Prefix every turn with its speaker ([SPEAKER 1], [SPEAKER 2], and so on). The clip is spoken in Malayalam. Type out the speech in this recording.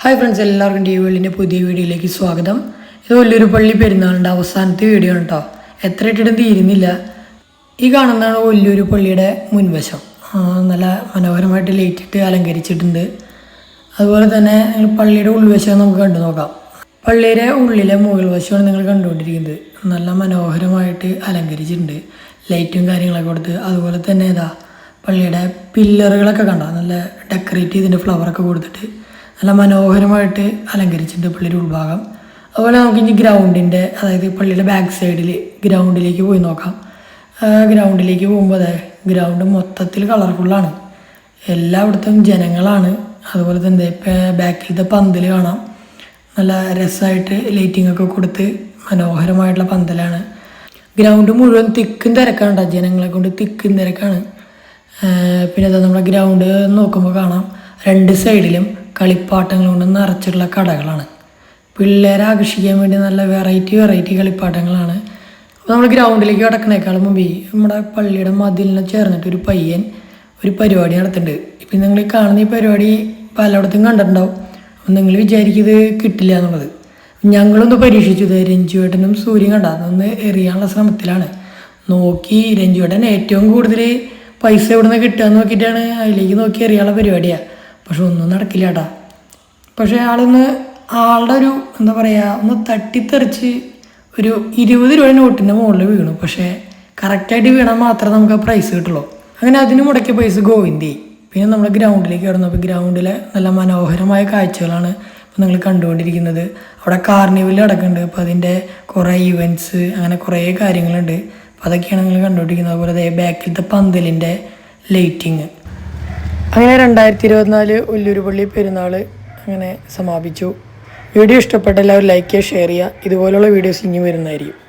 [SPEAKER 1] ഹായ് ഫ്രണ്ട്സ്, എല്ലാവർക്കും ടി വേൾഡിൻ്റെ പുതിയ വീഡിയോയിലേക്ക് സ്വാഗതം. ഇത് വലിയൊരു പള്ളി പെരുന്നാളിൻ്റെ അവസാനത്തെ വീഡിയോ ആണ് കേട്ടോ. എത്ര ഇട്ടിട്ടും തീരുന്നില്ല. ഈ കാണുന്നതാണ് വലിയൊരു പള്ളിയുടെ മുൻവശം. നല്ല മനോഹരമായിട്ട് ലൈറ്റ് ഇട്ട് അലങ്കരിച്ചിട്ടുണ്ട്. അതുപോലെ തന്നെ പള്ളിയുടെ ഉൾവശം നമുക്ക് കണ്ടു നോക്കാം. പള്ളിയുടെ ഉള്ളിലെ മുകൾ വശമാണ് നിങ്ങൾ കണ്ടുകൊണ്ടിരിക്കുന്നത്. നല്ല മനോഹരമായിട്ട് അലങ്കരിച്ചിട്ടുണ്ട്, ലൈറ്റും കാര്യങ്ങളൊക്കെ കൊടുത്ത്. അതുപോലെ തന്നെ പള്ളിയുടെ പില്ലറുകളൊക്കെ കണ്ടോ, നല്ല ഡെക്കറേറ്റ് ചെയ്തിട്ട് ഫ്ലവറൊക്കെ കൊടുത്തിട്ട് നല്ല മനോഹരമായിട്ട് അലങ്കരിച്ചിട്ടുണ്ട് പള്ളിയുടെ ഉൾഭാഗം. അതുപോലെ നമുക്ക് ഇനി ഗ്രൗണ്ടിൻ്റെ, അതായത് പള്ളിയുടെ ബാക്ക് സൈഡിൽ ഗ്രൗണ്ടിലേക്ക് പോയി നോക്കാം. ഗ്രൗണ്ടിലേക്ക് പോകുമ്പോൾ ഗ്രൗണ്ട് മൊത്തത്തിൽ കളർഫുള്ളാണ്. എല്ലായിടത്തും ജനങ്ങളാണ്. അതുപോലെ തന്നെ ബാക്കിലത്തെ പന്തൽ കാണാം. നല്ല രസമായിട്ട് ലൈറ്റിംഗ് ഒക്കെ കൊടുത്ത് മനോഹരമായിട്ടുള്ള പന്തലാണ്. ഗ്രൗണ്ട് മുഴുവൻ തിക്കും തിരക്കാണ്, ജനങ്ങളെ കൊണ്ട് തിക്കും തിരക്കാണ്. പിന്നെ നമ്മുടെ ഗ്രൗണ്ട് നോക്കുമ്പോൾ കാണാം, രണ്ട് സൈഡിലും കളിപ്പാട്ടങ്ങൾ കൊണ്ട് നിറച്ചിട്ടുള്ള കടകളാണ്. പിള്ളേരെ ആകർഷിക്കാൻ വേണ്ടി നല്ല വെറൈറ്റി കളിപ്പാട്ടങ്ങളാണ്. അപ്പോൾ നമ്മൾ ഗ്രൗണ്ടിലേക്ക് കടക്കണേക്കാളും മുമ്പ് നമ്മുടെ പള്ളിയുടെ മതിലിനെ ചേർന്നിട്ട് ഒരു പയ്യൻ ഒരു പരിപാടി നടത്തുന്നുണ്ട്. ഇപ്പം നിങ്ങൾ ഈ കാണുന്ന ഈ പരിപാടി പലയിടത്തും കണ്ടിട്ടുണ്ടാവും. അപ്പം നിങ്ങൾ വിചാരിക്കുന്നത് കിട്ടില്ല എന്നുള്ളത്. ഞങ്ങളൊന്ന് പരീക്ഷിച്ചു. രഞ്ജുവേട്ടനും സൂര്യൻ കണ്ടാന്ന് എറിയാനുള്ള ശ്രമത്തിലാണ്. നോക്കി രഞ്ജുവേട്ടൻ ഏറ്റവും കൂടുതൽ പൈസ എവിടെ നിന്ന് കിട്ടുക എന്ന് നോക്കിയിട്ടാണ് അതിലേക്ക് നോക്കി എറിയാനുള്ള പരിപാടിയാണ്. പക്ഷെ ഒന്നും നടക്കില്ല കേട്ടോ. പക്ഷേ ആളുടെ ഒരു എന്താ പറയുക, ഒന്ന് തട്ടിത്തെറിച്ച് ഒരു 20 രൂപ നോട്ടിൻ്റെ മുകളിൽ വീണു. പക്ഷേ കറക്റ്റായിട്ട് വീണാൽ മാത്രമേ നമുക്ക് ആ പ്രൈസ് കിട്ടുള്ളൂ. അങ്ങനെ അതിന് മുടക്കിയ പൈസ ഗോവിന്ദി. പിന്നെ നമ്മൾ ഗ്രൗണ്ടിലേക്ക് കിടന്നു. അപ്പോൾ ഗ്രൗണ്ടിലെ നല്ല മനോഹരമായ കാഴ്ചകളാണ് ഇപ്പോൾ നിങ്ങൾ കണ്ടുകൊണ്ടിരിക്കുന്നത്. അവിടെ കാർണിവൽ നടക്കുന്നുണ്ട്. അപ്പോൾ അതിൻ്റെ കുറേ ഇവൻറ്റ്സ്, അങ്ങനെ കുറേ കാര്യങ്ങളുണ്ട്. അപ്പോൾ അതൊക്കെയാണ് നിങ്ങൾ കണ്ടുകൊണ്ടിരിക്കുന്നത്. അതുപോലെ ബാക്കിലത്തെ പന്തലിൻ്റെ ലൈറ്റിങ്. അങ്ങനെ 2024 വലിയൊരു പള്ളി പെരുന്നാൾ അങ്ങനെ സമാപിച്ചു. വീഡിയോ ഇഷ്ടപ്പെട്ട എല്ലാവരും ലൈക്ക് ചെയ്യുക, ഷെയർ ചെയ്യുക. ഇതുപോലുള്ള വീഡിയോസ് ഇനി വരുന്നതായിരിക്കും.